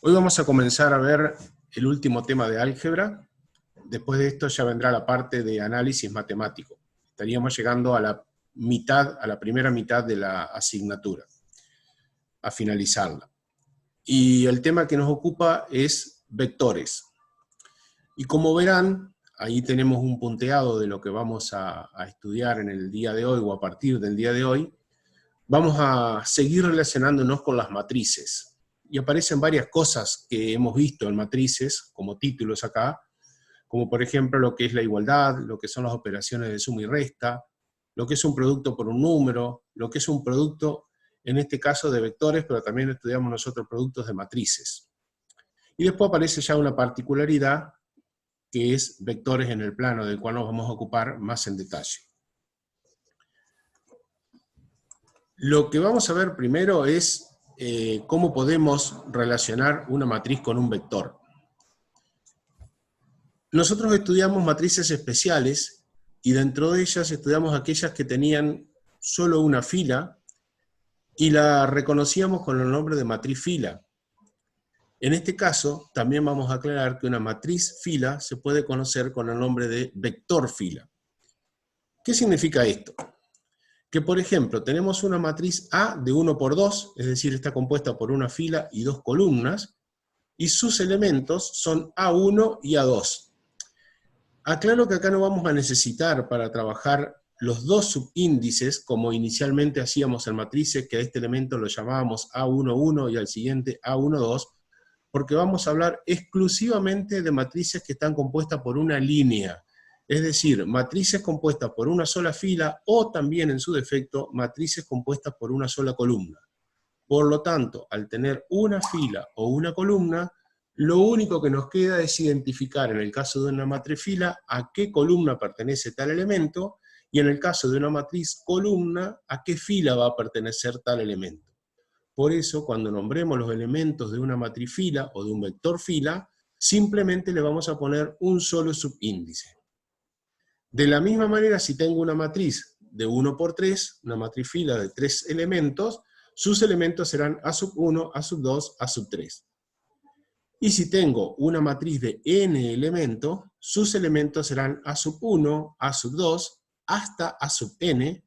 Hoy vamos a comenzar a ver el último tema de álgebra. Después de esto ya vendrá la parte de análisis matemático. Estaríamos llegando a la primera mitad de la asignatura, a finalizarla. Y el tema que nos ocupa es vectores. Y como verán, ahí tenemos un punteado de lo que vamos a estudiar en el día de hoy, o a partir del día de hoy. Vamos a seguir relacionándonos con las matrices. Y aparecen varias cosas que hemos visto en matrices, como títulos acá, como por ejemplo lo que es la igualdad, lo que son las operaciones de suma y resta, lo que es un producto por un número, lo que es un producto, en este caso de vectores, pero también estudiamos nosotros productos de matrices. Y después aparece ya una particularidad, que es vectores en el plano, del cual nos vamos a ocupar más en detalle. Lo que vamos a ver primero es cómo podemos relacionar una matriz con un vector. Nosotros estudiamos matrices especiales, y dentro de ellas estudiamos aquellas que tenían solo una fila, y la reconocíamos con el nombre de matriz fila. En este caso, también vamos a aclarar que una matriz fila se puede conocer con el nombre de vector fila. ¿Qué significa esto? Que por ejemplo, tenemos una matriz A de 1 por 2, es decir, está compuesta por una fila y dos columnas, y sus elementos son A1 y A2. Aclaro que acá no vamos a necesitar para trabajar los dos subíndices, como inicialmente hacíamos en matrices, que a este elemento lo llamábamos A11 y al siguiente A12, porque vamos a hablar exclusivamente de matrices que están compuestas por una línea, es decir, matrices compuestas por una sola fila, o también en su defecto, matrices compuestas por una sola columna. Por lo tanto, al tener una fila o una columna, lo único que nos queda es identificar, en el caso de una matriz fila, a qué columna pertenece tal elemento, y en el caso de una matriz columna, a qué fila va a pertenecer tal elemento. Por eso, cuando nombremos los elementos de una matriz fila o de un vector fila, simplemente le vamos a poner un solo subíndice. De la misma manera, si tengo una matriz de 1 por 3, una matriz fila de 3 elementos, sus elementos serán A1, A2, A3. Y si tengo una matriz de n elementos, sus elementos serán A1, A2, hasta An,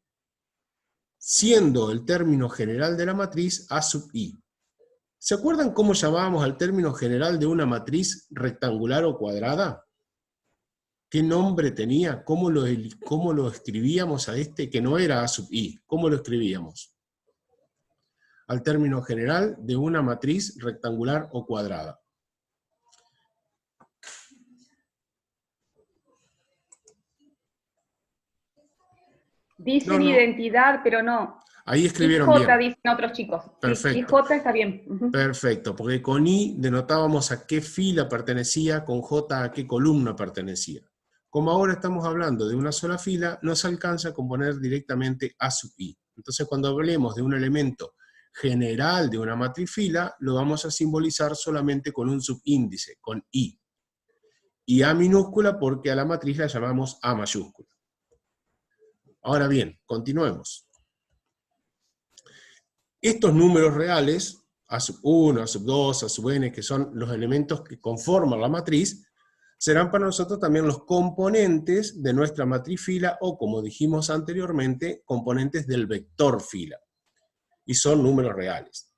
siendo el término general de la matriz I. ¿Se acuerdan cómo llamábamos al término general de una matriz rectangular o cuadrada? ¿Qué nombre tenía? ¿Cómo lo escribíamos a este que no era A⁻I? ¿Cómo lo escribíamos? Al término general de una matriz rectangular o cuadrada. Dicen identidad, pero no. Ahí escribieron bien. IJ dicen otros chicos. Perfecto. Sí, IJ está bien. Perfecto, porque con I denotábamos a qué fila pertenecía, con J a qué columna pertenecía. Como ahora estamos hablando de una sola fila, nos alcanza con poner directamente A⁻I. Entonces cuando hablemos de un elemento general de una matriz fila, lo vamos a simbolizar solamente con un subíndice, con I. Y A minúscula porque a la matriz la llamamos A mayúscula. Ahora bien, continuemos. Estos números reales, A⁻1, A⁻2, A⁻n, que son los elementos que conforman la matriz, serán para nosotros también los componentes de nuestra matriz fila, o como dijimos anteriormente, componentes del vector fila. Y son números reales.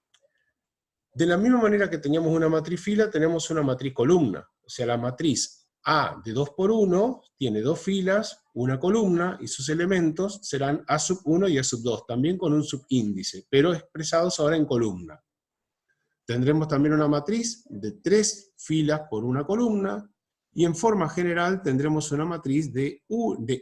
De la misma manera que teníamos una matriz fila, tenemos una matriz columna. O sea, la matriz A de 2 por 1 tiene dos filas, una columna, y sus elementos serán A⁻1 y A⁻2, también con un subíndice, pero expresados ahora en columna. Tendremos también una matriz de 3 filas por una columna, y en forma general tendremos una matriz de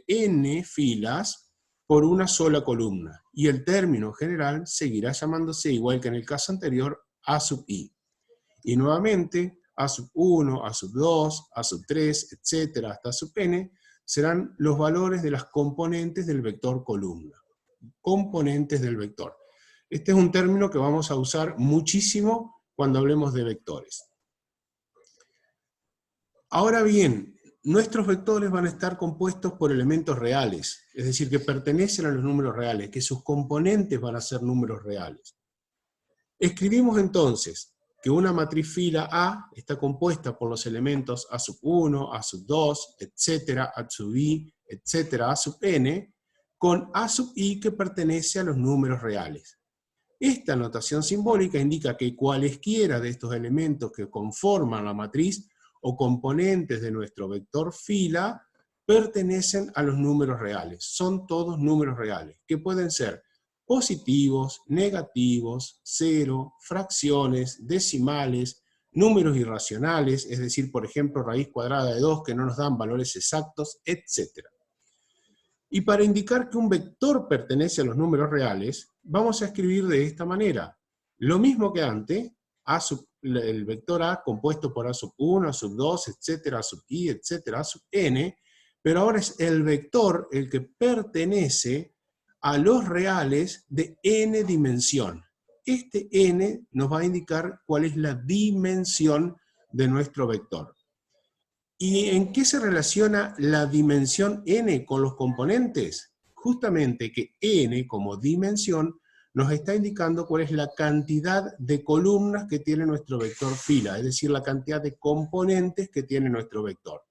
n filas por una sola columna, y el término general seguirá llamándose, igual que en el caso anterior, A⁻I. Y nuevamente, A⁻1, A⁻2, A⁻3, etcétera, hasta A⁻n, serán los valores de las componentes del vector columna. Componentes del vector. Este es un término que vamos a usar muchísimo cuando hablemos de vectores. Ahora bien, nuestros vectores van a estar compuestos por elementos reales, es decir, que pertenecen a los números reales, que sus componentes van a ser números reales. Escribimos entonces que una matriz fila A está compuesta por los elementos A sub 1, A sub 2, etcétera, A sub I, etcétera, A sub n, con A sub i que pertenece a los números reales. Esta notación simbólica indica que cualesquiera de estos elementos que conforman la matriz o componentes de nuestro vector fila pertenecen a los números reales. Son todos números reales, que pueden ser positivos, negativos, cero, fracciones, decimales, números irracionales, es decir, por ejemplo, raíz cuadrada de 2 que no nos dan valores exactos, etc. Y para indicar que un vector pertenece a los números reales, vamos a escribir de esta manera. Lo mismo que antes, el vector A compuesto por A sub 1, A sub 2, etcétera, A sub i, etcétera, A sub n, pero ahora es el vector el que pertenece a los reales de n dimensión. Este n nos va a indicar cuál es la dimensión de nuestro vector. ¿Y en qué se relaciona la dimensión n con los componentes? Justamente que n como dimensión nos está indicando cuál es la cantidad de columnas que tiene nuestro vector fila, es decir, la cantidad de componentes que tiene nuestro vector.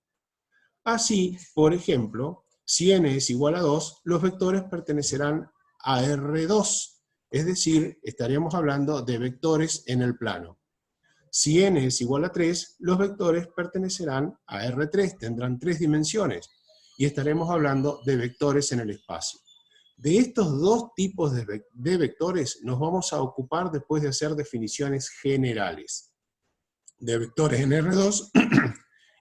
Así, por ejemplo, si n es igual a 2, los vectores pertenecerán a R2, es decir, estaríamos hablando de vectores en el plano. Si n es igual a 3, los vectores pertenecerán a R3, tendrán 3 dimensiones, y estaremos hablando de vectores en el espacio. De estos dos tipos de vectores nos vamos a ocupar después de hacer definiciones generales, de vectores en R2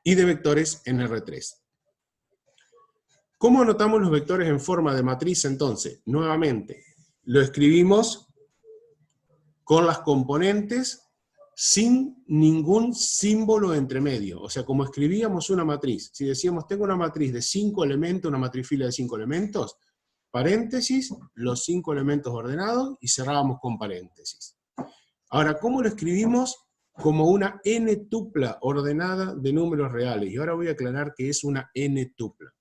y de vectores en R3. ¿Cómo anotamos los vectores en forma de matriz entonces? Nuevamente, lo escribimos con las componentes sin ningún símbolo entre medio. O sea, como escribíamos una matriz, si decíamos tengo una matriz de 5 elementos, una matriz fila de 5 elementos, paréntesis, los 5 elementos ordenados y cerrábamos con paréntesis. Ahora, ¿cómo lo escribimos? Como una n-tupla ordenada de números reales. Y ahora voy a aclarar que es una n-tupla.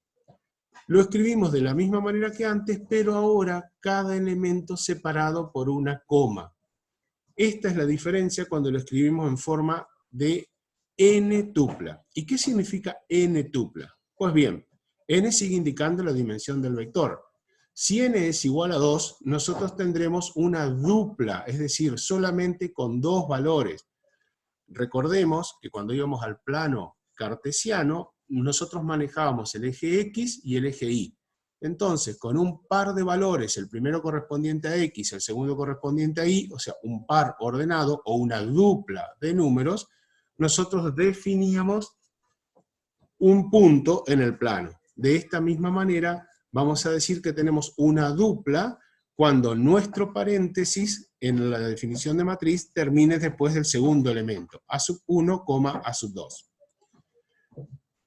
Lo escribimos de la misma manera que antes, pero ahora cada elemento separado por una coma. Esta es la diferencia cuando lo escribimos en forma de n-tupla. ¿Y qué significa n-tupla? Pues bien, n sigue indicando la dimensión del vector. Si n es igual a 2, nosotros tendremos una dupla, es decir, solamente con 2 valores. Recordemos que cuando íbamos al plano cartesiano, nosotros manejábamos el eje X y el eje Y. Entonces, con un par de valores, el primero correspondiente a X, el segundo correspondiente a Y, o sea, un par ordenado o una dupla de números, nosotros definíamos un punto en el plano. De esta misma manera, vamos a decir que tenemos una dupla cuando nuestro paréntesis en la definición de matriz termine después del segundo elemento, A sub 1, A sub 2.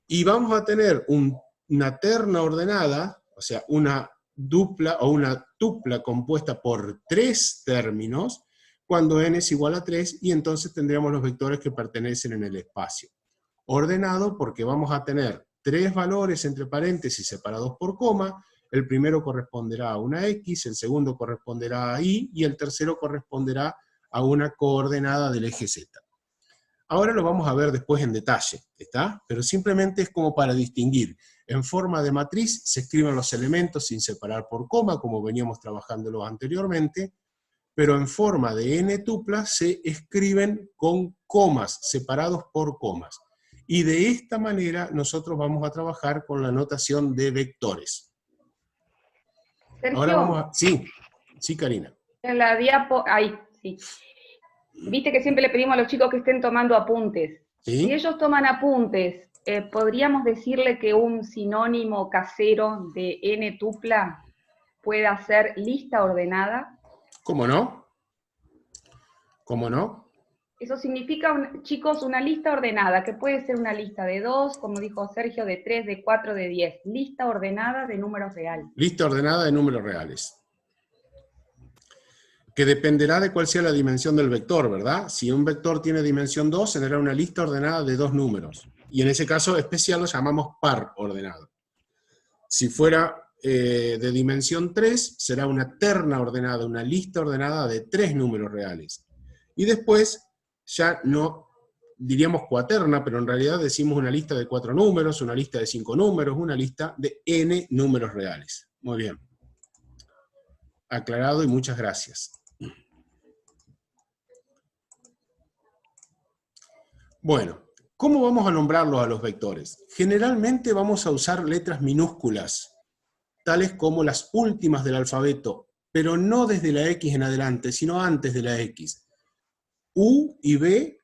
Y vamos a tener una terna ordenada, o sea, una dupla o una tupla compuesta por 3 términos, cuando n es igual a 3, y entonces tendríamos los vectores que pertenecen en el espacio. Ordenado porque vamos a tener 3 valores entre paréntesis separados por coma, el primero corresponderá a una X, el segundo corresponderá a Y, y el tercero corresponderá a una coordenada del eje Z. Ahora lo vamos a ver después en detalle, ¿está? Pero simplemente es como para distinguir. En forma de matriz se escriben los elementos sin separar por coma, como veníamos trabajándolo anteriormente, pero en forma de n-tupla se escriben con comas, separados por comas. Y de esta manera nosotros vamos a trabajar con la notación de vectores. Sergio, ahora vamos a... Sí, Karina. En la diapo, ahí, sí. Viste que siempre le pedimos a los chicos que estén tomando apuntes. ¿Sí? Si ellos toman apuntes, ¿podríamos decirle que un sinónimo casero de n-tupla pueda ser lista ordenada? ¿Cómo no? ¿Cómo no? Eso significa, chicos, una lista ordenada, que puede ser una lista de 2, como dijo Sergio, de 3, de 4, de 10. Lista ordenada de números reales. Lista ordenada de números reales. Que dependerá de cuál sea la dimensión del vector, ¿verdad? Si un vector tiene dimensión 2, será una lista ordenada de 2 números. Y en ese caso especial lo llamamos par ordenado. Si fuera de dimensión 3, será una terna ordenada, una lista ordenada de 3 números reales. Y después, ya no diríamos cuaterna, pero en realidad decimos una lista de 4 números, una lista de 5 números, una lista de n números reales. Muy bien. Aclarado y muchas gracias. Bueno, ¿cómo vamos a nombrarlos a los vectores? Generalmente vamos a usar letras minúsculas, tales como las últimas del alfabeto, pero no desde la X en adelante, sino antes de la X. U y B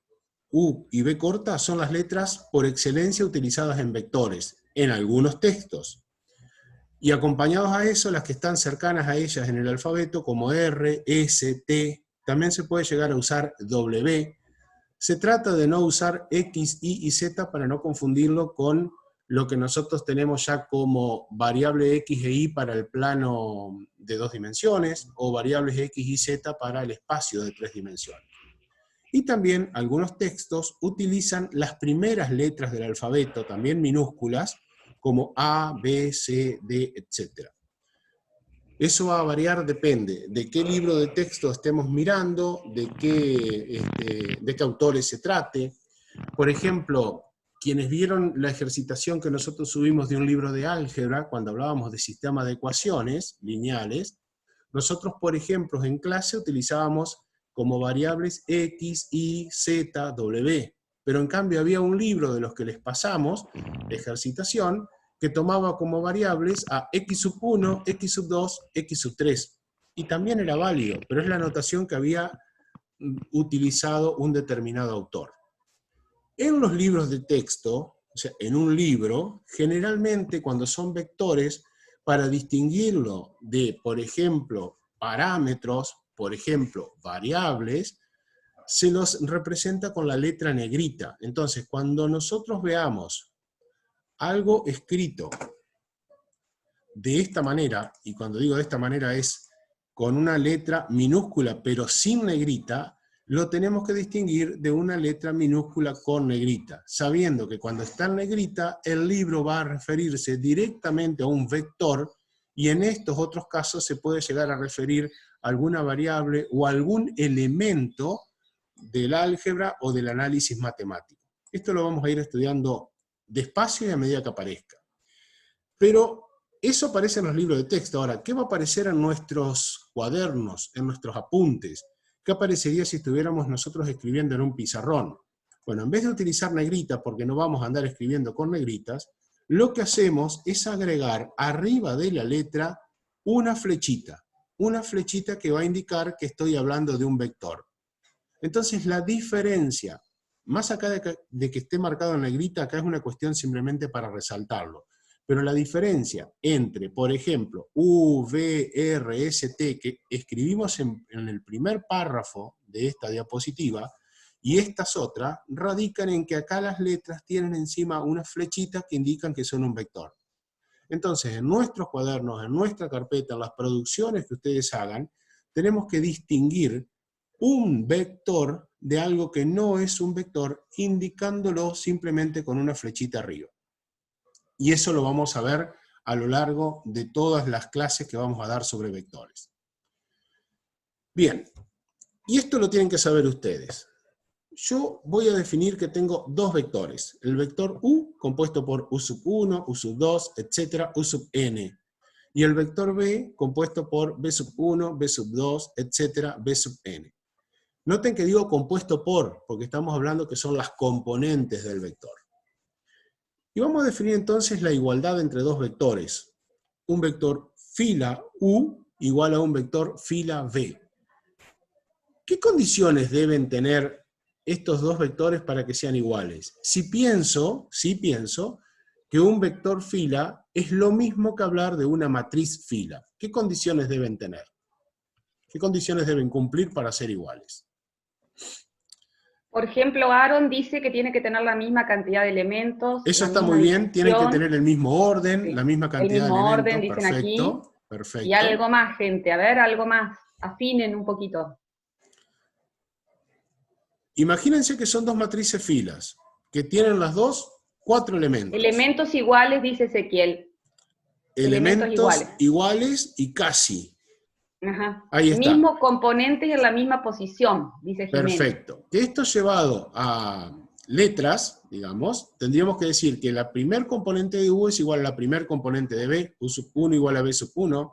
corta son las letras por excelencia utilizadas en vectores, en algunos textos. Y acompañados a eso, las que están cercanas a ellas en el alfabeto, como R, S, T, también se puede llegar a usar W. Se trata de no usar X, Y y Z para no confundirlo con lo que nosotros tenemos ya como variable X e Y para el plano de 2 dimensiones, o variables X y Z para el espacio de 3 dimensiones. Y también algunos textos utilizan las primeras letras del alfabeto, también minúsculas, como A, B, C, D, etc. Eso va a variar, depende de qué libro de texto estemos mirando, de qué autores se trate. Por ejemplo, quienes vieron la ejercitación que nosotros subimos de un libro de álgebra, cuando hablábamos de sistema de ecuaciones lineales, nosotros, por ejemplo, en clase utilizábamos como variables X, Y, Z, W. Pero en cambio había un libro de los que les pasamos, de ejercitación, que tomaba como variables a X1, X2, X3. Y también era válido, pero es la notación que había utilizado un determinado autor. En los libros de texto, o sea, en un libro, generalmente cuando son vectores, para distinguirlo de, por ejemplo, parámetros, por ejemplo, variables, se los representa con la letra negrita. Entonces, cuando nosotros veamos algo escrito de esta manera, y cuando digo de esta manera es con una letra minúscula pero sin negrita, lo tenemos que distinguir de una letra minúscula con negrita, sabiendo que cuando está en negrita, el libro va a referirse directamente a un vector, y en estos otros casos se puede llegar a referir a alguna variable o algún elemento del álgebra o del análisis matemático. Esto lo vamos a ir estudiando despacio y a medida que aparezca. Pero eso aparece en los libros de texto. Ahora, ¿qué va a aparecer en nuestros cuadernos, en nuestros apuntes? ¿Qué aparecería si estuviéramos nosotros escribiendo en un pizarrón? Bueno, en vez de utilizar negrita, porque no vamos a andar escribiendo con negritas, lo que hacemos es agregar arriba de la letra una flechita que va a indicar que estoy hablando de un vector. Entonces la diferencia, más acá de que esté marcado en negrita, acá es una cuestión simplemente para resaltarlo, pero la diferencia entre, por ejemplo, U, V, R, S, T, que escribimos en el primer párrafo de esta diapositiva, y estas otras, radican en que acá las letras tienen encima unas flechitas que indican que son un vector. Entonces, en nuestros cuadernos, en nuestra carpeta, en las producciones que ustedes hagan, tenemos que distinguir un vector de algo que no es un vector, indicándolo simplemente con una flechita arriba. Y eso lo vamos a ver a lo largo de todas las clases que vamos a dar sobre vectores. Bien, y esto lo tienen que saber ustedes. Yo voy a definir que tengo dos vectores. El vector U, compuesto por U sub 1, U sub 2, etc., U sub n. Y el vector B, compuesto por B sub 1, B sub 2, etc., B sub n. Noten que digo compuesto por, porque estamos hablando que son las componentes del vector. Y vamos a definir entonces la igualdad entre dos vectores. Un vector fila U igual a un vector fila V. ¿Qué condiciones deben tener estos dos vectores para que sean iguales? Si pienso que un vector fila es lo mismo que hablar de una matriz fila. ¿Qué condiciones deben tener? ¿Qué condiciones deben cumplir para ser iguales? Por ejemplo, Aaron dice que tiene que tener la misma cantidad de elementos. Eso está muy bien, tienen que tener el mismo orden, sí, la misma cantidad de elementos. El mismo orden, dicen perfecto, aquí. Perfecto. Y algo más, gente, a ver, algo más. Afinen un poquito. Imagínense que son dos matrices filas, que tienen las dos 4 elementos. Elementos iguales, dice Ezequiel. Elementos iguales y casi. Ajá. Ahí está. Mismo componente y en la misma posición, dice Jiménez. Perfecto. Esto llevado a letras, digamos, tendríamos que decir que la primer componente de U es igual a la primer componente de B, U sub 1 igual a B sub 1,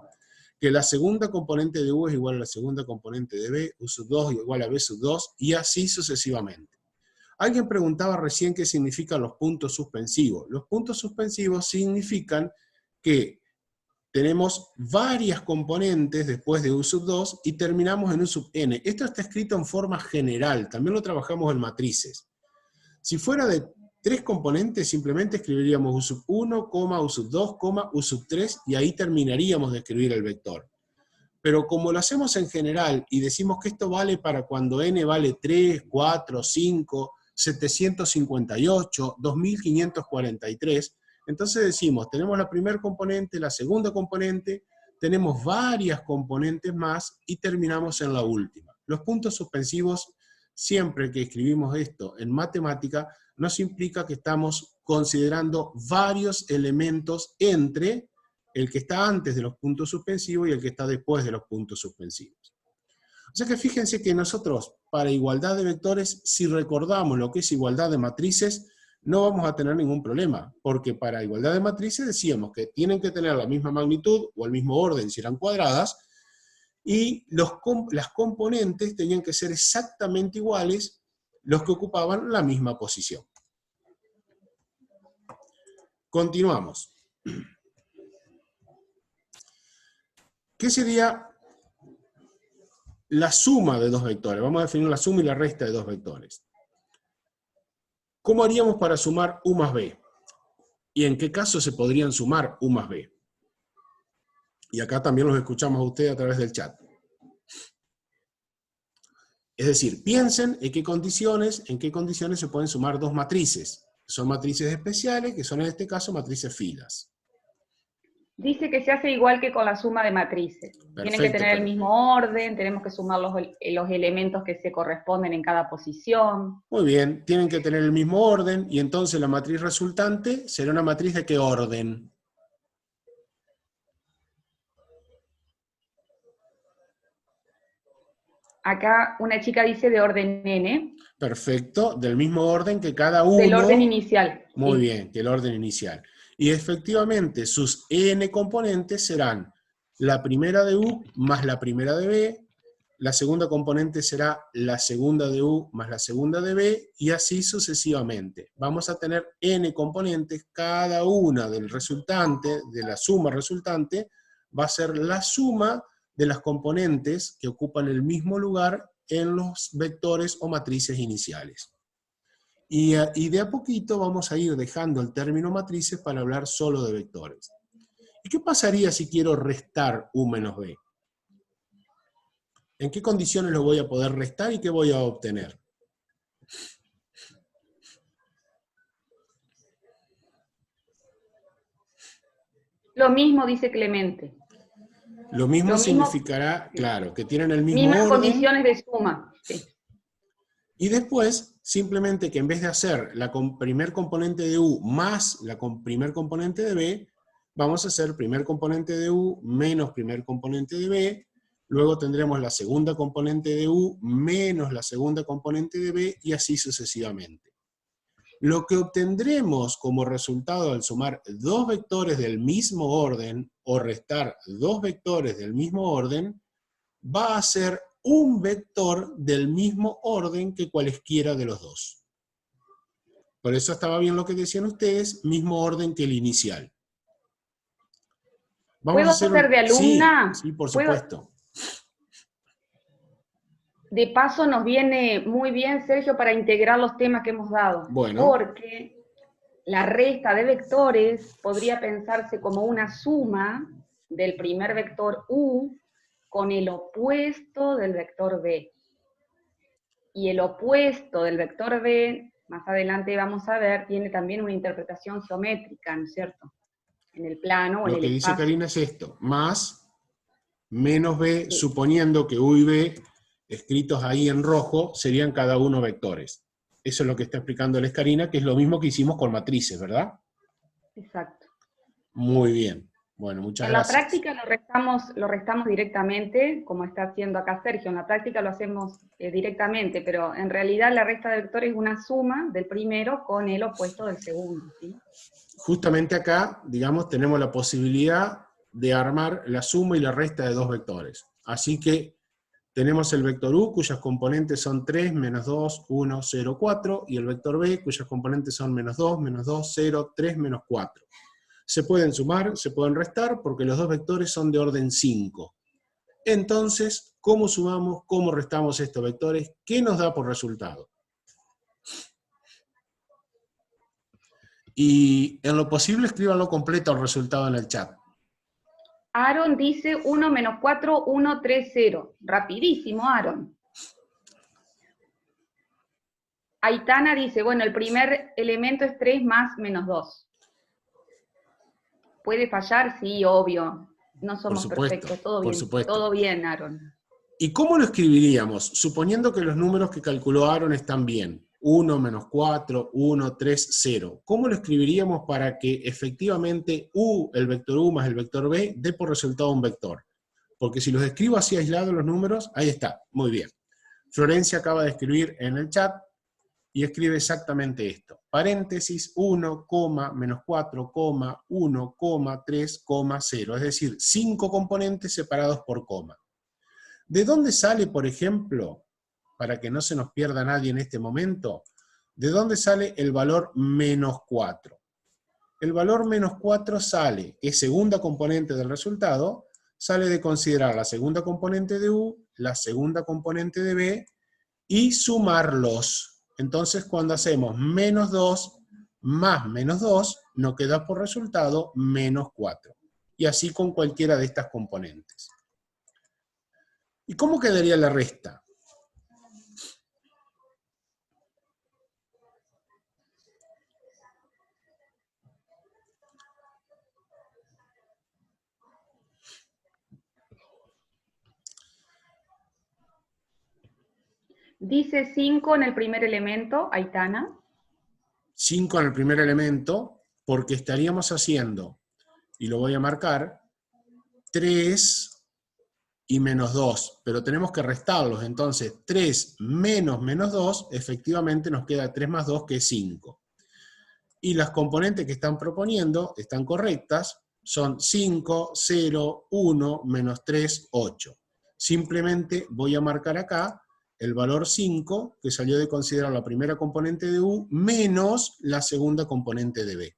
que la segunda componente de U es igual a la segunda componente de B, U sub 2 igual a B sub 2, y así sucesivamente. Alguien preguntaba recién qué significan los puntos suspensivos. Los puntos suspensivos significan que tenemos varias componentes después de U sub 2 y terminamos en U sub n. Esto está escrito en forma general, también lo trabajamos en matrices. Si fuera de 3 componentes, simplemente escribiríamos U sub 1, U sub 2, U sub 3, y ahí terminaríamos de escribir el vector. Pero como lo hacemos en general y decimos que esto vale para cuando n vale 3, 4, 5, 758, 2543, entonces decimos, tenemos la primera componente, la segunda componente, tenemos varias componentes más y terminamos en la última. Los puntos suspensivos, siempre que escribimos esto en matemática, nos implica que estamos considerando varios elementos entre el que está antes de los puntos suspensivos y el que está después de los puntos suspensivos. O sea que fíjense que nosotros, para igualdad de vectores, si recordamos lo que es igualdad de matrices, no vamos a tener ningún problema, porque para igualdad de matrices decíamos que tienen que tener la misma magnitud o el mismo orden si eran cuadradas, y las componentes tenían que ser exactamente iguales los que ocupaban la misma posición. Continuamos. ¿Qué sería la suma de dos vectores? Vamos a definir la suma y la resta de dos vectores. ¿Cómo haríamos para sumar U más B? ¿Y en qué caso se podrían sumar U más B? Y acá también los escuchamos a ustedes a través del chat. Es decir, piensen en qué condiciones se pueden sumar dos matrices. Son matrices especiales, que son en este caso matrices filas. Dice que se hace igual que con la suma de matrices. Perfecto, Tienen que tener el mismo orden, tenemos que sumar los elementos que se corresponden en cada posición. Muy bien, tienen que tener el mismo orden, y entonces la matriz resultante será una matriz ¿de qué orden? Acá una chica dice de orden n. Perfecto, del mismo orden que cada uno. Del orden inicial. Muy sí. bien, que el orden inicial. Y efectivamente, sus n componentes serán la primera de U más la primera de B, la segunda componente será la segunda de U más la segunda de B, y así sucesivamente. Vamos a tener n componentes, cada una del resultante, de la suma resultante, va a ser la suma de las componentes que ocupan el mismo lugar en los vectores o matrices iniciales. Y de a poquito vamos a ir dejando el término matrices para hablar solo de vectores. ¿Y qué pasaría si quiero restar U menos B? ¿En qué condiciones lo voy a poder restar y qué voy a obtener? Lo mismo dice Clemente. Lo mismo significará, claro, que tienen el mismo mismas orden. Condiciones de suma. Sí. Y después, simplemente que en vez de hacer la primer componente de U más la primer componente de B, vamos a hacer primer componente de U menos primer componente de B, luego tendremos la segunda componente de U menos la segunda componente de B, y así sucesivamente. Lo que obtendremos como resultado al sumar dos vectores del mismo orden o restar dos vectores del mismo orden va a ser un vector del mismo orden que cualesquiera de los dos. Por eso estaba bien lo que decían ustedes, mismo orden que el inicial. Vamos ¿Puedo hacer de alumna? Sí, por supuesto. De paso nos viene muy bien, Sergio, para integrar los temas que hemos dado. Bueno. Porque la resta de vectores podría pensarse como una suma del primer vector U con el opuesto del vector B. Y el opuesto del vector B, más adelante vamos a ver, tiene también una interpretación geométrica, ¿no es cierto? En el plano o en el espacio. Lo que dice Karina es esto, más, menos B, sí, suponiendo que U y B, escritos ahí en rojo, serían cada uno vectores. Eso es lo que está explicándoles Karina, que es lo mismo que hicimos con matrices, ¿verdad? Exacto. Muy bien. Bueno, muchas En la gracias. práctica lo restamos directamente, como está haciendo acá Sergio. En la práctica lo hacemos directamente, pero en realidad la resta de vectores es una suma del primero con el opuesto del segundo, ¿sí? Justamente acá, digamos, tenemos la posibilidad de armar la suma y la resta de dos vectores. Así que tenemos el vector u, cuyas componentes son 3, menos 2, 1, 0, 4, y el vector b, cuyas componentes son menos 2, 0, 3, menos 4. Se pueden sumar, se pueden restar, porque los dos vectores son de orden 5. Entonces, ¿cómo sumamos, cómo restamos estos vectores? ¿Qué nos da por resultado? Y en lo posible escríbanlo completo el resultado en el chat. Aaron dice 1 menos 4, 1, 3, 0. Rapidísimo, Aaron. Aitana dice, bueno, el primer elemento es 3 más menos 2. ¿Puede fallar? Sí, obvio. No somos perfectos, todo bien, Aaron. ¿Y cómo lo escribiríamos? Suponiendo que los números que calculó Aaron están bien. 1, menos 4, 1, 3, 0. ¿Cómo lo escribiríamos para que efectivamente u, el vector u más el vector b, dé por resultado un vector? Porque si los escribo así aislados los números, ahí está, muy bien. Florencia acaba de escribir en el chat y escribe exactamente esto. Paréntesis 1, menos 4, 1, 3, 0. Es decir, 5 componentes separados por coma. ¿De dónde sale, por ejemplo, para que no se nos pierda nadie en este momento, de dónde sale el valor menos 4? El valor menos 4 sale, es segunda componente del resultado, sale de considerar la segunda componente de u, la segunda componente de b, y sumarlos. Entonces, cuando hacemos menos 2 más menos 2, nos queda por resultado menos 4. Y así con cualquiera de estas componentes. ¿Y cómo quedaría la resta? Dice 5 en el primer elemento, Aitana. 5 en el primer elemento, porque estaríamos haciendo, y lo voy a marcar, 3 y menos 2, pero tenemos que restarlos, entonces 3 menos menos 2, efectivamente nos queda 3 más 2, que es 5. Y las componentes que están proponiendo están correctas, son 5, 0, 1, menos 3, 8. Simplemente voy a marcar acá el valor 5, que salió de considerar la primera componente de u, menos la segunda componente de b.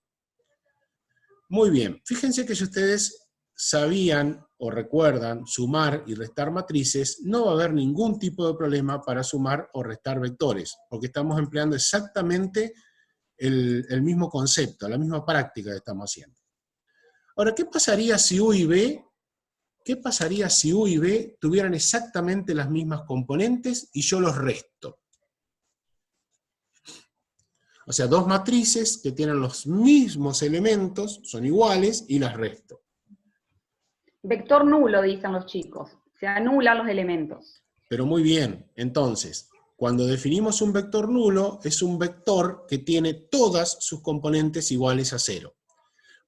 Muy bien, fíjense que si ustedes sabían o recuerdan sumar y restar matrices, no va a haber ningún tipo de problema para sumar o restar vectores, porque estamos empleando exactamente el mismo concepto, la misma práctica que estamos haciendo. Ahora, ¿qué pasaría si u y b tuvieran exactamente las mismas componentes y yo los resto? O sea, dos matrices que tienen los mismos elementos, son iguales, y las resto. Vector nulo, dicen los chicos. Se anulan los elementos. Pero muy bien, entonces, cuando definimos un vector nulo, es un vector que tiene todas sus componentes iguales a 0.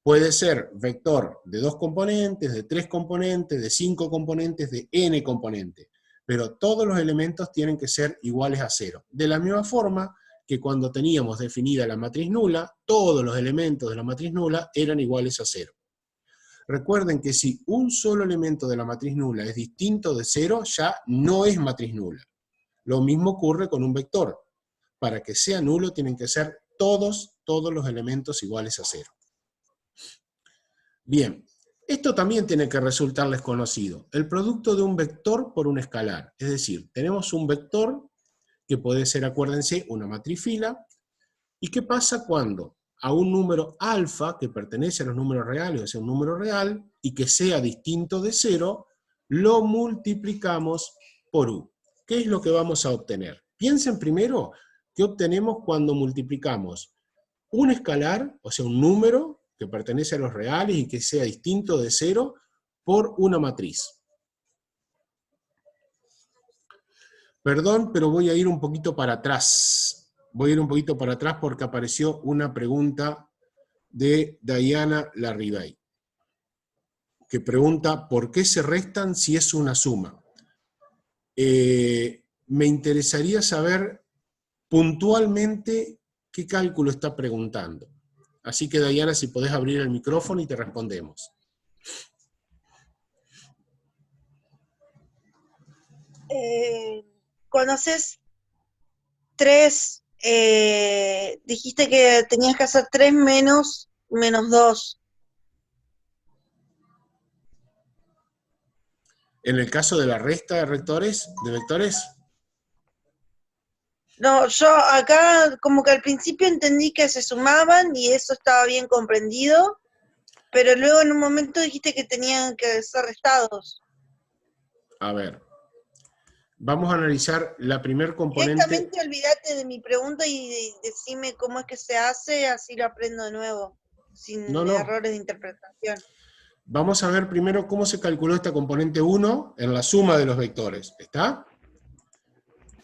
Puede ser vector de 2 componentes, de 3 componentes, de 5 componentes, de n componentes, pero todos los elementos tienen que ser iguales a 0. De la misma forma que cuando teníamos definida la matriz nula, todos los elementos de la matriz nula eran iguales a 0. Recuerden que si un solo elemento de la matriz nula es distinto de 0, ya no es matriz nula. Lo mismo ocurre con un vector. Para que sea nulo tienen que ser todos los elementos iguales a 0. Bien, esto también tiene que resultarles conocido. El producto de un vector por un escalar. Es decir, tenemos un vector que puede ser, acuérdense, una matriz fila. ¿Y qué pasa cuando a un número alfa, que pertenece a los números reales, o sea, un número real, y que sea distinto de 0, lo multiplicamos por u? ¿Qué es lo que vamos a obtener? Piensen primero qué obtenemos cuando multiplicamos un escalar, o sea, un número que pertenece a los reales y que sea distinto de 0, por una matriz. Perdón, pero voy a ir un poquito para atrás. Voy a ir un poquito para atrás porque apareció una pregunta de Diana Larribey. que pregunta ¿por qué se restan si es una suma? Me interesaría saber puntualmente qué cálculo está preguntando. Así que, Dayana, si podés abrir el micrófono y te respondemos. ¿Conoces 3? Dijiste que tenías que hacer 3 menos 2. En el caso de la resta de vectores, No, yo acá como que al principio entendí que se sumaban y eso estaba bien comprendido, pero luego en un momento dijiste que tenían que ser restados. a ver, vamos a analizar la primer componente. Directamente olvídate de mi pregunta y decime cómo es que se hace, así lo aprendo de nuevo, sin errores de interpretación. Vamos a ver primero cómo se calculó esta componente 1 en la suma de los vectores. ¿Está?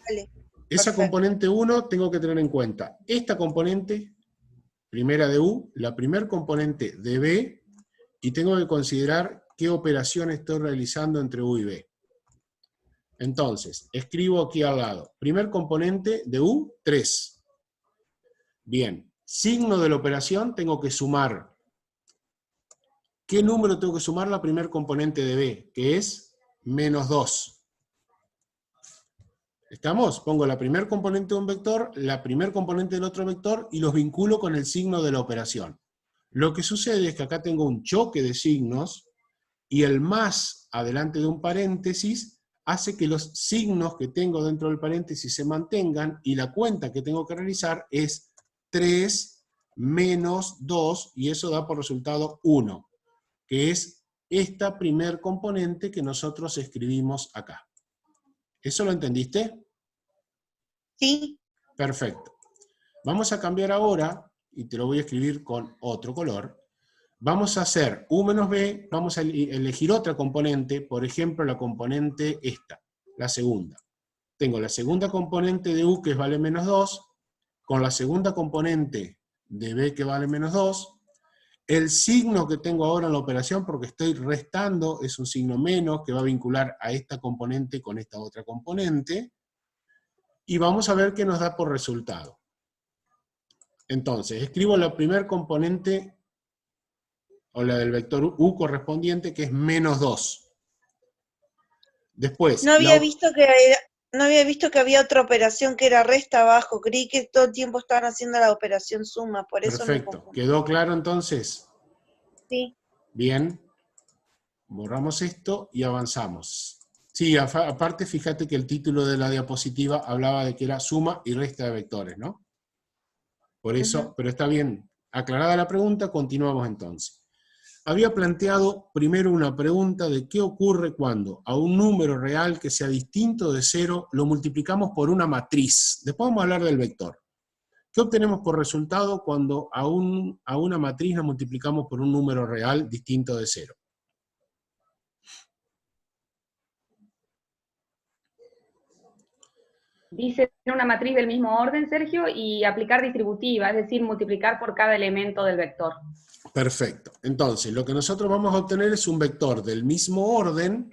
Vale. Esa Perfecto. componente 1 tengo que tener en cuenta esta componente, primera de U, la primer componente de B, y tengo que considerar qué operación estoy realizando entre U y B. Entonces, escribo aquí al lado, primer componente de U, 3. Bien, signo de la operación tengo que sumar. ¿Qué número tengo que sumar la primer componente de B? Que es menos 2. ¿Estamos? Pongo la primer componente de un vector, la primer componente del otro vector, y los vinculo con el signo de la operación. Lo que sucede es que acá tengo un choque de signos, y el más adelante de un paréntesis hace que los signos que tengo dentro del paréntesis se mantengan, y la cuenta que tengo que realizar es 3 menos 2, y eso da por resultado 1, que es esta primer componente que nosotros escribimos acá. ¿Eso lo entendiste? Sí. Perfecto. Vamos a cambiar ahora, y te lo voy a escribir con otro color. Vamos a hacer U menos B, vamos a elegir otra componente, por ejemplo la componente esta, la segunda. Tengo la segunda componente de U que vale menos 2, con la segunda componente de B que vale menos 2, el signo que tengo ahora en la operación, porque estoy restando, es un signo menos que va a vincular a esta componente con esta otra componente, y vamos a ver qué nos da por resultado. Entonces, escribo la primer componente, o la del vector U correspondiente, que es menos 2. Después, No había visto que había otra operación que era resta abajo. Creí que todo el tiempo estaban haciendo la operación suma, por eso me perfecto. confundí. ¿Quedó claro entonces? Sí. Bien. Borramos esto y avanzamos. Sí, aparte fíjate que el título de la diapositiva hablaba de que era suma y resta de vectores, ¿no? Por eso, pero está bien. Aclarada la pregunta, continuamos entonces. Había planteado primero una pregunta de qué ocurre cuando a un número real que sea distinto de 0 lo multiplicamos por una matriz. Después vamos a hablar del vector. ¿Qué obtenemos por resultado cuando a una matriz la multiplicamos por un número real distinto de 0? Dice una matriz del mismo orden, Sergio, y aplicar distributiva, es decir, multiplicar por cada elemento del vector. Perfecto. Entonces, lo que nosotros vamos a obtener es un vector del mismo orden,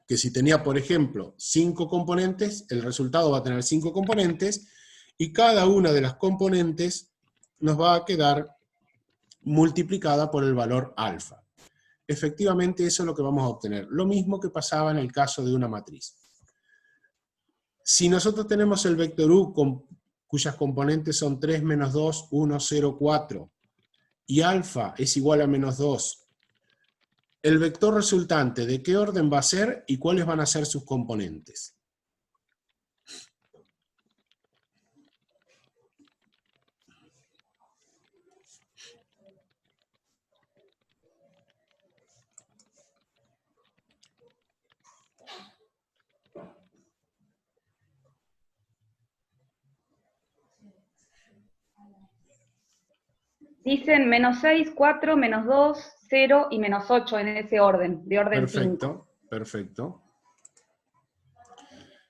que si tenía, por ejemplo, 5 componentes, el resultado va a tener 5 componentes, y cada una de las componentes nos va a quedar multiplicada por el valor alfa. Efectivamente, eso es lo que vamos a obtener. Lo mismo que pasaba en el caso de una matriz. Si nosotros tenemos el vector U, cuyas componentes son 3, menos 2, 1, 0, 4, y alfa es igual a menos 2, el vector resultante, ¿de qué orden va a ser y cuáles van a ser sus componentes? Dicen menos 6, 4, menos 2, 0 y menos 8 en ese orden, de orden 5. Perfecto, perfecto.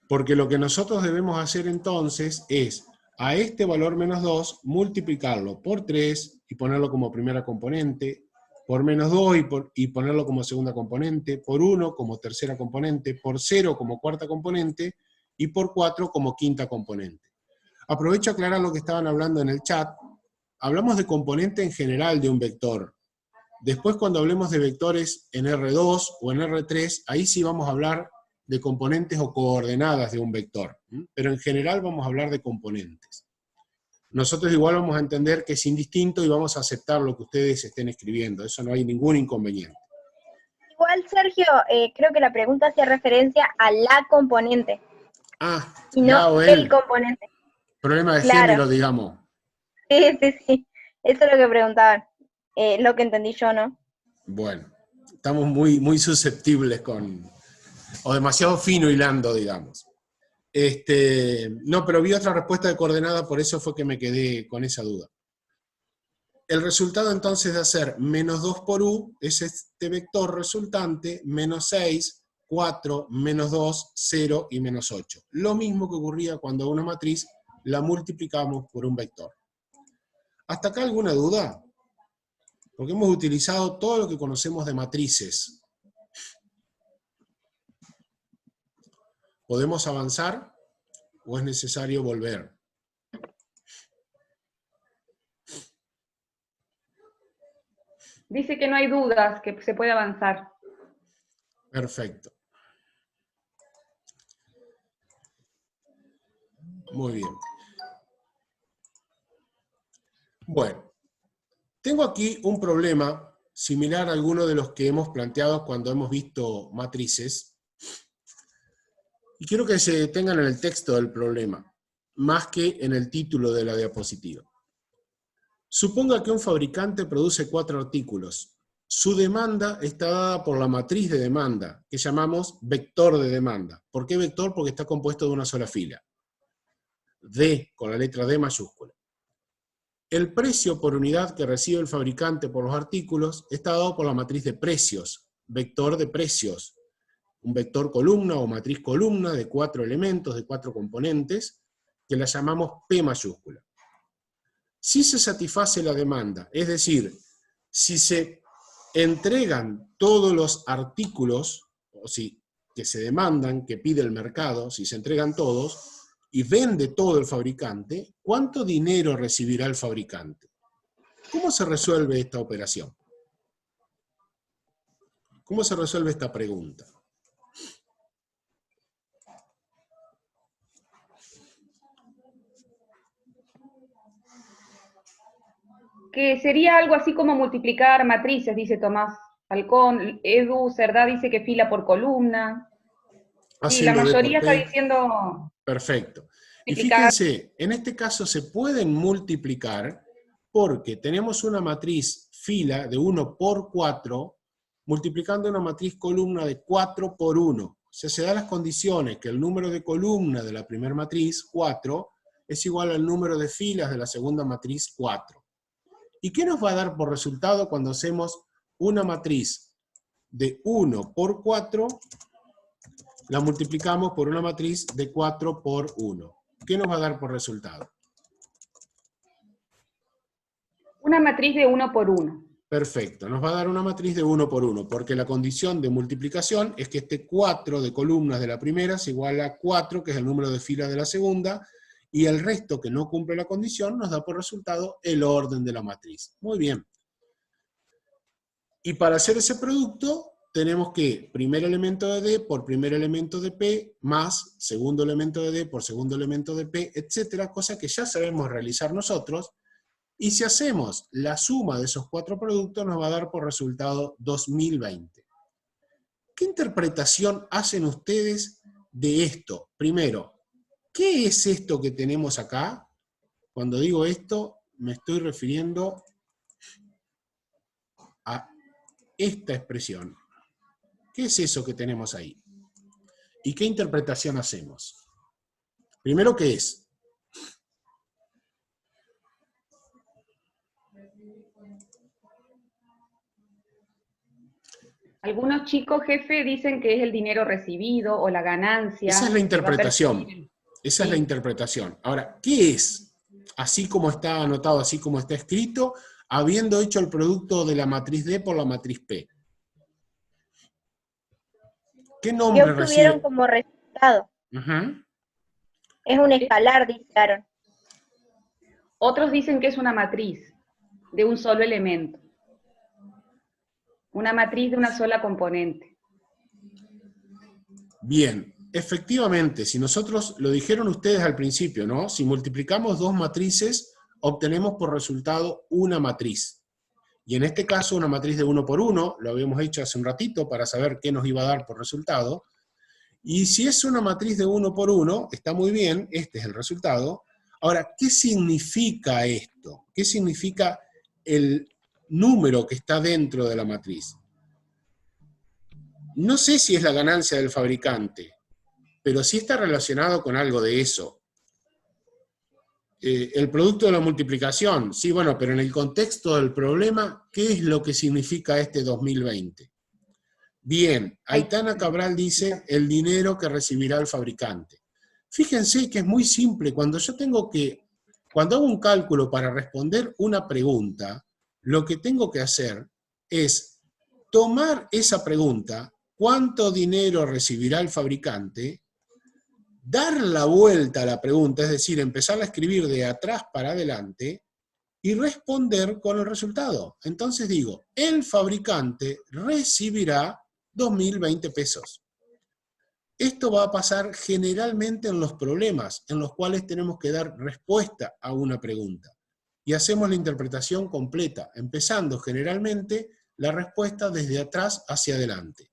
Porque lo que nosotros debemos hacer entonces es a este valor menos 2 multiplicarlo por 3 y ponerlo como primera componente, por -2 y ponerlo como segunda componente, por 1 como tercera componente, por 0 como cuarta componente, y por 4 como quinta componente. Aprovecho a aclarar lo que estaban hablando en el chat. Hablamos de componente en general de un vector. Después, cuando hablemos de vectores en R2 o en R3, ahí sí vamos a hablar de componentes o coordenadas de un vector. Pero en general vamos a hablar de componentes. Nosotros igual vamos a entender que es indistinto y vamos a aceptar lo que ustedes estén escribiendo. Eso no hay ningún inconveniente. Igual, Sergio, creo que la pregunta hacía referencia a la componente. Ah, Y la no o el componente. Problema de Claro. género, digamos. Sí. Eso es lo que preguntaban. Lo que entendí yo, ¿no? Bueno, estamos muy susceptibles o demasiado fino hilando, digamos. No, pero vi otra respuesta de coordenada, por eso fue que me quedé con esa duda. El resultado entonces de hacer -2 por U es este vector resultante, -6, 4, -2, 0 y -8. Lo mismo que ocurría cuando a una matriz la multiplicamos por un vector. ¿Hasta acá alguna duda? Porque hemos utilizado todo lo que conocemos de matrices. ¿Podemos avanzar o es necesario volver? Dice que no hay dudas, que se puede avanzar. Perfecto. Muy bien. Bueno, tengo aquí un problema similar a alguno de los que hemos planteado cuando hemos visto matrices. Y quiero que se detengan en el texto del problema, más que en el título de la diapositiva. Suponga que un fabricante produce 4 artículos. Su demanda está dada por la matriz de demanda, que llamamos vector de demanda. ¿Por qué vector? Porque está compuesto de una sola fila. D, con la letra D mayúscula. El precio por unidad que recibe el fabricante por los artículos está dado por la matriz de precios, vector de precios. Un vector columna o matriz columna de 4 elementos, de 4 componentes, que la llamamos P mayúscula. Si se satisface la demanda, es decir, si se entregan todos los artículos, o si que se demandan, que pide el mercado, si se entregan todos, y vende todo el fabricante, ¿cuánto dinero recibirá el fabricante? ¿Cómo se resuelve esta operación? ¿Cómo se resuelve esta pregunta? Que sería algo así como multiplicar matrices, dice Tomás Falcón. Edu Cerdá dice que fila por columna. Sí, la Haciendo D por mayoría está P. diciendo... Perfecto. Y multiplicar. fíjense, en este caso se pueden multiplicar porque tenemos una matriz fila de 1 por 4, multiplicando una matriz columna de 4 por 1. O sea, se dan las condiciones que el número de columna de la primera matriz, 4, es igual al número de filas de la segunda matriz, 4. ¿Y qué nos va a dar por resultado cuando hacemos una matriz de 1 por 4, la multiplicamos por una matriz de 4 por 1? ¿Qué nos va a dar por resultado? Una matriz de 1 por 1. Perfecto, nos va a dar una matriz de 1 por 1, porque la condición de multiplicación es que este 4 de columnas de la primera es igual a 4, que es el número de filas de la segunda, y el resto que no cumple la condición nos da por resultado el orden de la matriz. Muy bien. Y para hacer ese producto, tenemos que primer elemento de D por primer elemento de P, más segundo elemento de D por segundo elemento de P, etcétera, cosa que ya sabemos realizar nosotros, y si hacemos la suma de esos 4 productos, nos va a dar por resultado 2020. ¿Qué interpretación hacen ustedes de esto? Primero, ¿qué es esto que tenemos acá? Cuando digo esto, me estoy refiriendo a esta expresión. ¿Qué es eso que tenemos ahí? ¿Y qué interpretación hacemos? Primero, ¿qué es? Algunos chicos, jefe, dicen que es el dinero recibido o la ganancia. Esa es la que va a interpretación. percibir. Esa es la interpretación. Ahora, ¿qué es? Así como está anotado, así como está escrito, habiendo hecho el producto de la matriz D por la matriz P. ¿Qué ¿Qué nombre obtuvieron recibe? como resultado? Ujú. Es un escalar, dice Aaron. Otros dicen que es una matriz de un solo elemento. Una matriz de una sola componente. Bien, efectivamente, si nosotros, lo dijeron ustedes al principio, ¿no? Si multiplicamos dos matrices, obtenemos por resultado una matriz. Y en este caso, una matriz de 1 por 1, lo habíamos hecho hace un ratito para saber qué nos iba a dar por resultado. Y si es una matriz de 1 por 1, está muy bien, este es el resultado. Ahora, ¿qué significa esto? ¿Qué significa el número que está dentro de la matriz? No sé si es la ganancia del fabricante, pero sí está relacionado con algo de eso. El producto de la multiplicación, sí, bueno, pero en el contexto del problema, ¿qué es lo que significa este 2020? Bien, Aitana Cabral dice el dinero que recibirá el fabricante. Fíjense que es muy simple, cuando hago un cálculo para responder una pregunta, lo que tengo que hacer es tomar esa pregunta, ¿cuánto dinero recibirá el fabricante?, dar la vuelta a la pregunta, es decir, empezar a escribir de atrás para adelante y responder con el resultado. Entonces digo, el fabricante recibirá 2.020 pesos. Esto va a pasar generalmente en los problemas en los cuales tenemos que dar respuesta a una pregunta. Y hacemos la interpretación completa, empezando generalmente la respuesta desde atrás hacia adelante.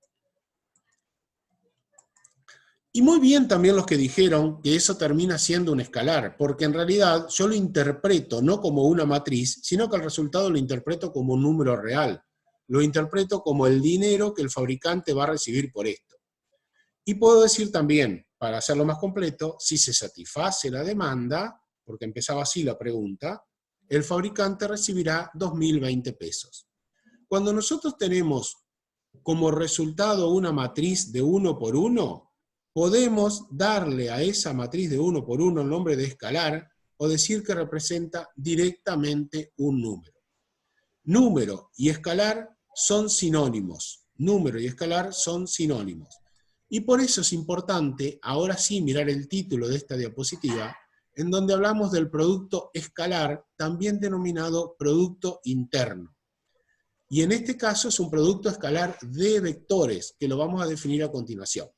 Y muy bien también los que dijeron que eso termina siendo un escalar, porque en realidad yo lo interpreto no como una matriz, sino que el resultado lo interpreto como un número real. Lo interpreto como el dinero que el fabricante va a recibir por esto. Y puedo decir también, para hacerlo más completo, si se satisface la demanda, porque empezaba así la pregunta, el fabricante recibirá 2.020 pesos. Cuando nosotros tenemos como resultado una matriz de 1 por 1, podemos darle a esa matriz de 1 por 1 el nombre de escalar o decir que representa directamente un número. Número y escalar son sinónimos. Número y escalar son sinónimos. Y por eso es importante, ahora sí, mirar el título de esta diapositiva, en donde hablamos del producto escalar, también denominado producto interno. Y en este caso es un producto escalar de vectores, que lo vamos a definir a continuación.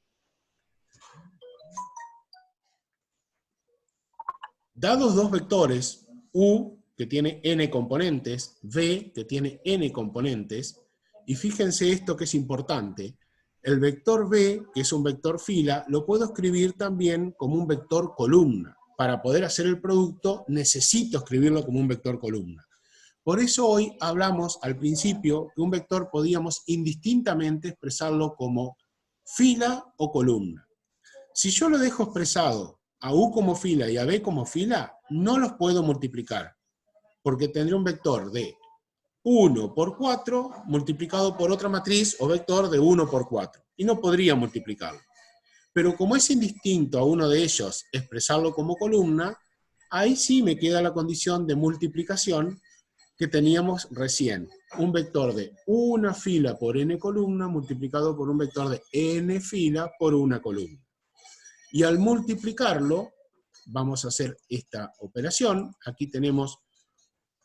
Dados dos vectores, U, que tiene n componentes, V, que tiene n componentes, y fíjense esto que es importante, el vector V, que es un vector fila, lo puedo escribir también como un vector columna. Para poder hacer el producto necesito escribirlo como un vector columna. Por eso hoy hablamos al principio que un vector podíamos indistintamente expresarlo como fila o columna. Si yo lo dejo expresado a U como fila y a B como fila, no los puedo multiplicar, porque tendré un vector de 1 por 4 multiplicado por otra matriz o vector de 1 por 4, y no podría multiplicarlo. Pero como es indistinto a uno de ellos expresarlo como columna, ahí sí me queda la condición de multiplicación que teníamos recién. Un vector de una fila por n columna multiplicado por un vector de n fila por una columna. Y al multiplicarlo, vamos a hacer esta operación. Aquí tenemos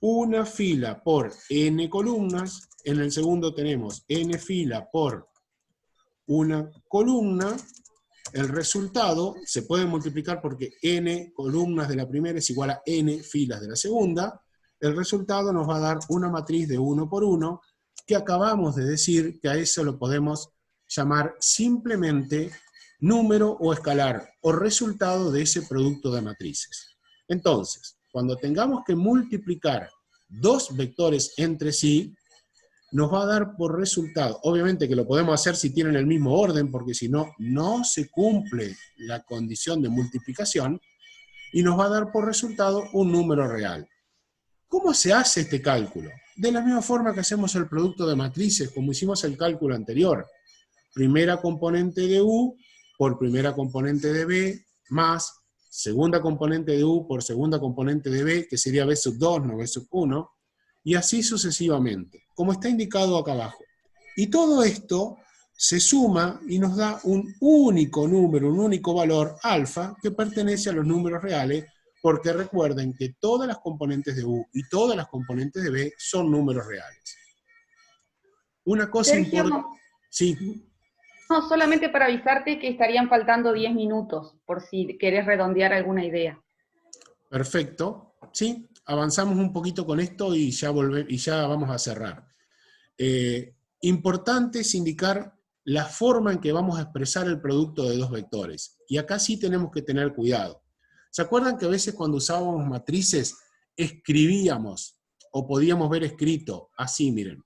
una fila por n columnas, en el segundo tenemos n fila por una columna. El resultado se puede multiplicar porque n columnas de la primera es igual a n filas de la segunda. El resultado nos va a dar una matriz de 1 por 1, que acabamos de decir que a eso lo podemos llamar simplemente número o escalar, o resultado de ese producto de matrices. Entonces, cuando tengamos que multiplicar dos vectores entre sí, nos va a dar por resultado, obviamente que lo podemos hacer si tienen el mismo orden, porque si no, no se cumple la condición de multiplicación, y nos va a dar por resultado un número real. ¿Cómo se hace este cálculo? De la misma forma que hacemos el producto de matrices, como hicimos el cálculo anterior. Primera componente de U por primera componente de B, más segunda componente de U por segunda componente de B, que sería B sub 2, no B sub 1, y así sucesivamente, como está indicado acá abajo. Y todo esto se suma y nos da un único número, un único valor alfa que pertenece a los números reales, porque recuerden que todas las componentes de U y todas las componentes de B son números reales. Una cosa Sergio, importante... Sí. no, solamente para avisarte que estarían faltando 10 minutos, por si querés redondear alguna idea. Perfecto. Sí, avanzamos un poquito con esto y ya vamos a cerrar. Importante es indicar la forma en que vamos a expresar el producto de dos vectores. Y acá sí tenemos que tener cuidado. ¿Se acuerdan que a veces cuando usábamos matrices escribíamos o podíamos ver escrito así, miren?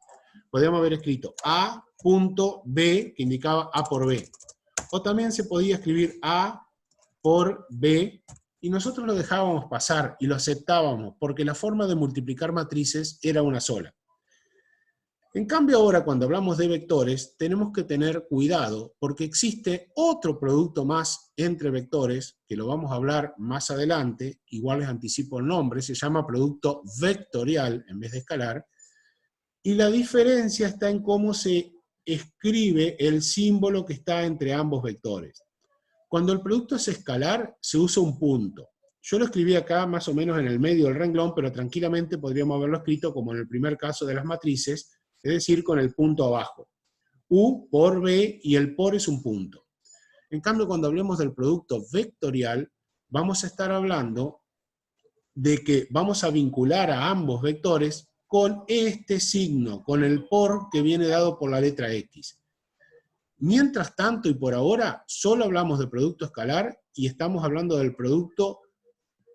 Podíamos haber escrito A punto B, que indicaba A por B. O también se podía escribir A por B, y nosotros lo dejábamos pasar y lo aceptábamos, porque la forma de multiplicar matrices era una sola. En cambio ahora, cuando hablamos de vectores, tenemos que tener cuidado, porque existe otro producto más entre vectores, que lo vamos a hablar más adelante, igual les anticipo el nombre, se llama producto vectorial en vez de escalar, y la diferencia está en cómo se escribe el símbolo que está entre ambos vectores. Cuando el producto es escalar, se usa un punto. Yo lo escribí acá más o menos en el medio del renglón, pero tranquilamente podríamos haberlo escrito como en el primer caso de las matrices, es decir, con el punto abajo. U por B, y el por es un punto. En cambio, cuando hablemos del producto vectorial, vamos a estar hablando de que vamos a vincular a ambos vectores con este signo, con el por que viene dado por la letra X. Mientras tanto y por ahora, solo hablamos de producto escalar y estamos hablando del producto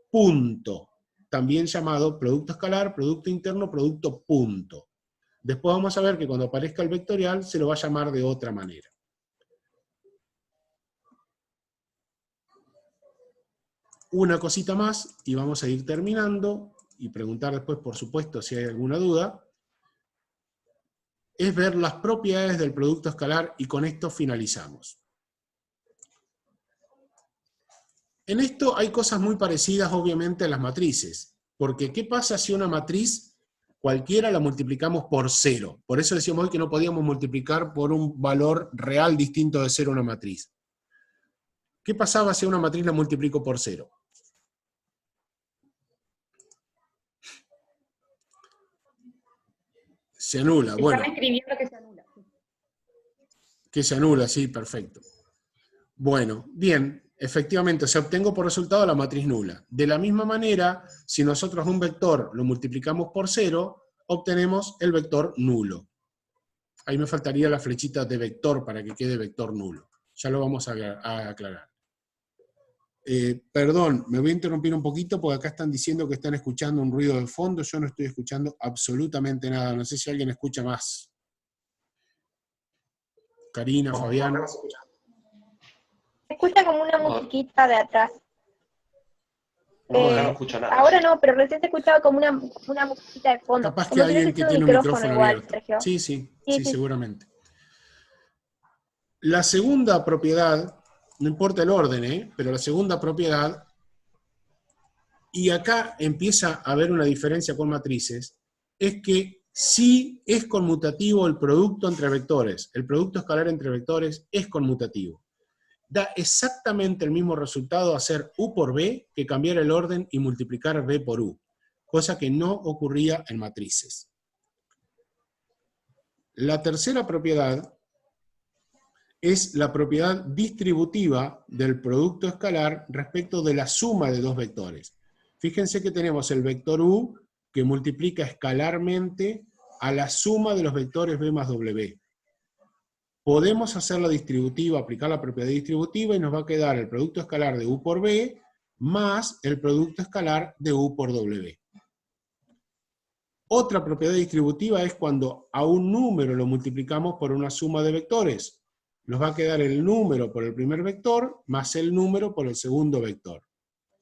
punto, también llamado producto escalar, producto interno, producto punto. Después vamos a ver que cuando aparezca el vectorial se lo va a llamar de otra manera. Una cosita más y vamos a ir terminando y preguntar después, por supuesto, si hay alguna duda. Es ver las propiedades del producto escalar y con esto finalizamos. En esto hay cosas muy parecidas, obviamente, a las matrices. Porque, ¿qué pasa si una matriz cualquiera la multiplicamos por 0? Por eso decíamos hoy que no podíamos multiplicar por un valor real distinto de 0 una matriz. ¿Qué pasaba si una matriz la multiplico por 0? Se anula, bueno. Están escribiendo que se anula. Que se anula, sí, perfecto. Bueno, bien. Efectivamente, o sea, obtengo por resultado la matriz nula. De la misma manera, si nosotros un vector lo multiplicamos por 0, obtenemos el vector nulo. Ahí me faltaría la flechita de vector para que quede vector nulo. Ya lo vamos a aclarar. Perdón, me voy a interrumpir un poquito porque acá están diciendo que están escuchando un ruido de fondo. Yo no estoy escuchando absolutamente nada. No sé si alguien escucha más. Karina, Fabián. Se escucha como una musiquita de atrás. No, no escucho nada. Ahora no, pero recién se escuchaba como una musiquita de fondo. Capaz que como alguien que tiene un micrófono igual, abierto. Sergio. Sí, Sí. seguramente. La segunda propiedad, no importa el orden, pero la segunda propiedad, y acá empieza a haber una diferencia con matrices, es que sí es conmutativo el producto entre vectores. El producto escalar entre vectores es conmutativo. Da exactamente el mismo resultado hacer U por B que cambiar el orden y multiplicar B por U, cosa que no ocurría en matrices. La tercera propiedad es la propiedad distributiva del producto escalar respecto de la suma de dos vectores. Fíjense que tenemos el vector U que multiplica escalarmente a la suma de los vectores B más W. Podemos hacer la distributiva, aplicar la propiedad distributiva y nos va a quedar el producto escalar de U por B más el producto escalar de U por W. Otra propiedad distributiva es cuando a un número lo multiplicamos por una suma de vectores. Nos va a quedar el número por el primer vector más el número por el segundo vector.